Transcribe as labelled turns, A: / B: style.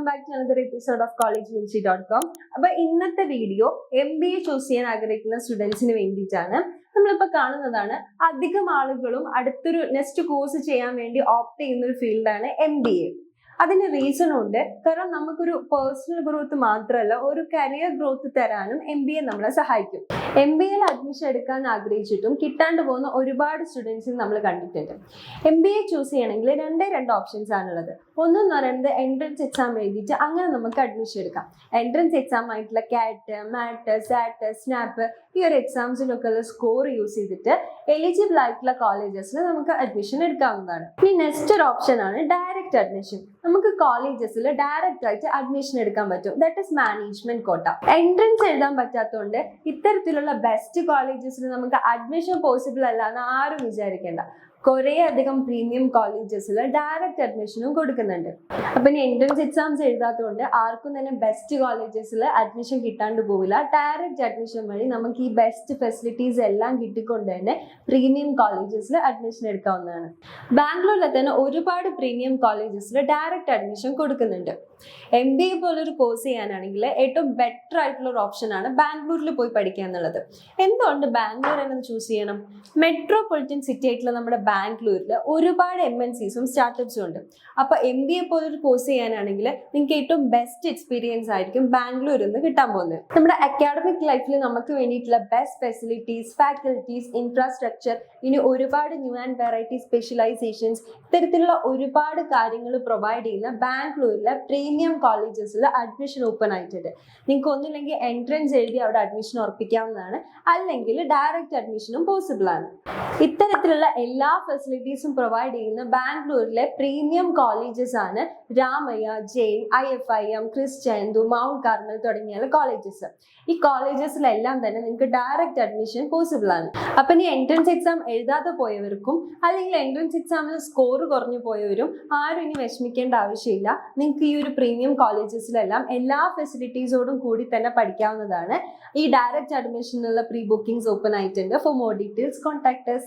A: back to another episode of collegevinci.com. അപ്പോൾ ഇന്നത്തെ video MBA choose ചെയ്യാൻ ആഗ്രഹിക്കുന്ന സ്റ്റുഡൻസിന് വേണ്ടിയിട്ടാണ്. നമ്മളിപ്പോൾ കാണുന്നതാണ് അധികം ആളുകളും അടുത്തൊരു നെക്സ്റ്റ് കോഴ്സ് ചെയ്യാൻ വേണ്ടി ഓപ്റ്റ് ചെയ്യുന്ന ഒരു ഫീൽഡാണ് MBA. അതിന് റീസൺ ഉണ്ട്. കാരണം നമുക്കൊരു പേഴ്സണൽ ഗ്രോത്ത് മാത്രമല്ല, ഒരു കരിയർ ഗ്രോത്ത് തരാനും MBA നമ്മളെ സഹായിക്കും. MBAയിൽ അഡ്മിഷൻ എടുക്കാൻ ആഗ്രഹിച്ചിട്ടും കിട്ടാണ്ട് പോകുന്ന ഒരുപാട് സ്റ്റുഡൻസിന് നമ്മൾ കണ്ടിട്ടുണ്ട്. MBA ചൂസ് ചെയ്യണമെങ്കിൽ രണ്ട് ഓപ്ഷൻസ് ആണുള്ളത്. ഒന്നെന്ന് പറയുന്നത് എൻട്രൻസ് എക്സാം എഴുതിയിട്ട് അങ്ങനെ നമുക്ക് അഡ്മിഷൻ എടുക്കാം. എൻട്രൻസ് എക്സാം ആയിട്ടുള്ള CAT, MAT, SAT, SNAP ഈ ഒരു എക്സാംസിലൊക്കെ ഉള്ള സ്കോർ യൂസ് ചെയ്തിട്ട് എലിജിബിൾ ആയിട്ടുള്ള കോളേജസിൽ നമുക്ക് അഡ്മിഷൻ എടുക്കാവുന്നതാണ്. ഈ നെക്സ്റ്റ് ഒരു ഓപ്ഷൻ ആണ് ഡയറക്റ്റ് അഡ്മിഷൻ. നമുക്ക് കോളേജസിൽ ഡയറക്റ്റ് ആയിട്ട് അഡ്മിഷൻ എടുക്കാൻ പറ്റും. ദാറ്റ് ഇസ് മാനേജ്മെന്റ് കോട്ട. എൻട്രൻസ് എഴുതാൻ പറ്റാത്തതുകൊണ്ട് ഇത്തരത്തിലുള്ള ബെസ്റ്റ് കോളേജസിൽ നമുക്ക് അഡ്മിഷൻ പോസിബിൾ അല്ല എന്ന് ആരും വിചാരിക്കേണ്ട. കുറേ അധികം പ്രീമിയം കോളേജസിൽ ഡയറക്റ്റ് അഡ്മിഷനും കൊടുക്കുന്നുണ്ട്. അപ്പം ഇനി എൻട്രൻസ് എക്സാംസ് എഴുതാത്തതുകൊണ്ട് ആർക്കും തന്നെ ബെസ്റ്റ് കോളേജസിൽ അഡ്മിഷൻ കിട്ടാണ്ട് പോവില്ല. ഡയറക്റ്റ് അഡ്മിഷൻ വഴി നമുക്ക് ഈ ബെസ്റ്റ് ഫെസിലിറ്റീസ് എല്ലാം കിട്ടിക്കൊണ്ട് തന്നെ പ്രീമിയം കോളേജസിൽ അഡ്മിഷൻ എടുക്കാവുന്നതാണ്. ബാംഗ്ലൂരിൽ തന്നെ ഒരുപാട് പ്രീമിയം കോളേജസിൽ ഡയറക്റ്റ് അഡ്മിഷൻ കൊടുക്കുന്നുണ്ട്. MBA പോലൊരു കോഴ്സ് ചെയ്യാനാണെങ്കിൽ ഏറ്റവും ബെറ്റർ ആയിട്ടുള്ള ഒരു ഓപ്ഷനാണ് ബാംഗ്ലൂരിൽ പോയി പഠിക്കുക എന്നുള്ളത്. എന്തുകൊണ്ട് ബാംഗ്ലൂർ എന്നത് ചൂസ് ചെയ്യണം? മെട്രോപൊളിറ്റൻ സിറ്റി ആയിട്ടുള്ള നമ്മുടെ ബാംഗ്ലൂരിൽ ഒരുപാട് MNCസും സ്റ്റാർട്ടപ്സും ഉണ്ട്. അപ്പോൾ MBA പോലൊരു കോഴ്സ് ചെയ്യാനാണെങ്കിൽ നിങ്ങൾക്ക് ഏറ്റവും ബെസ്റ്റ് എക്സ്പീരിയൻസ് ആയിരിക്കും ബാംഗ്ലൂരിൽ നിന്ന് കിട്ടാൻ പോകുന്നത്. നമ്മുടെ അക്കാഡമിക് ലൈഫിൽ നമുക്ക് വേണ്ടിയിട്ടുള്ള ബെസ്റ്റ് ഫെസിലിറ്റീസ്, ഫാക്കൽറ്റീസ്, ഇൻഫ്രാസ്ട്രക്ചർ, ഇനി ഒരുപാട് ന്യൂ ആൻഡ് വെറൈറ്റി സ്പെഷ്യലൈസേഷൻസ്, ഇത്തരത്തിലുള്ള ഒരുപാട് കാര്യങ്ങൾ പ്രൊവൈഡ് ചെയ്യുന്ന ബാംഗ്ലൂരിലെ പ്രീമിയം കോളേജസിൽ അഡ്മിഷൻ ഓപ്പൺ ആയിട്ടുണ്ട്. നിങ്ങൾക്ക് ഒന്നുമില്ലെങ്കിൽ എൻട്രൻസ് എഴുതി അവിടെ അഡ്മിഷൻ ഉറപ്പിക്കാവുന്നതാണ്, അല്ലെങ്കിൽ ഡയറക്റ്റ് അഡ്മിഷനും പോസിബിൾ ആണ്. ഇത്തരത്തിലുള്ള എല്ലാ ഫെസിലിറ്റീസും പ്രൊവൈഡ് ചെയ്യുന്ന ബാംഗ്ലൂരിലെ പ്രീമിയം കോളേജസ് ആണ് രാമയ്യ, ജെയിൻ, IFIM, ക്രിസ്ത്യൻതു, മൗണ്ട് കാർമൽ തുടങ്ങിയ കോളേജസ്. ഈ കോളേജസിലെല്ലാം തന്നെ നിങ്ങൾക്ക് ഡയറക്റ്റ് അഡ്മിഷൻ പോസിബിൾ ആണ്. അപ്പം ഇനി എൻട്രൻസ് എക്സാം എഴുതാതെ പോയവർക്കും അല്ലെങ്കിൽ എൻട്രൻസ് എക്സാമിൽ സ്കോർ കുറഞ്ഞു പോയവരും ആരും ഇനി വിഷമിക്കേണ്ട ആവശ്യമില്ല. നിങ്ങൾക്ക് ഈ ഒരു പ്രീമിയം കോളേജസിലെല്ലാം എല്ലാ ഫെസിലിറ്റീസോടും കൂടി തന്നെ പഠിക്കാവുന്നതാണ്. ഈ ഡയറക്റ്റ് അഡ്മിഷനുള്ള പ്രീ ബുക്കിംഗ്സ് ഓപ്പൺ ആയിട്ടുണ്ട്. For more details contact us.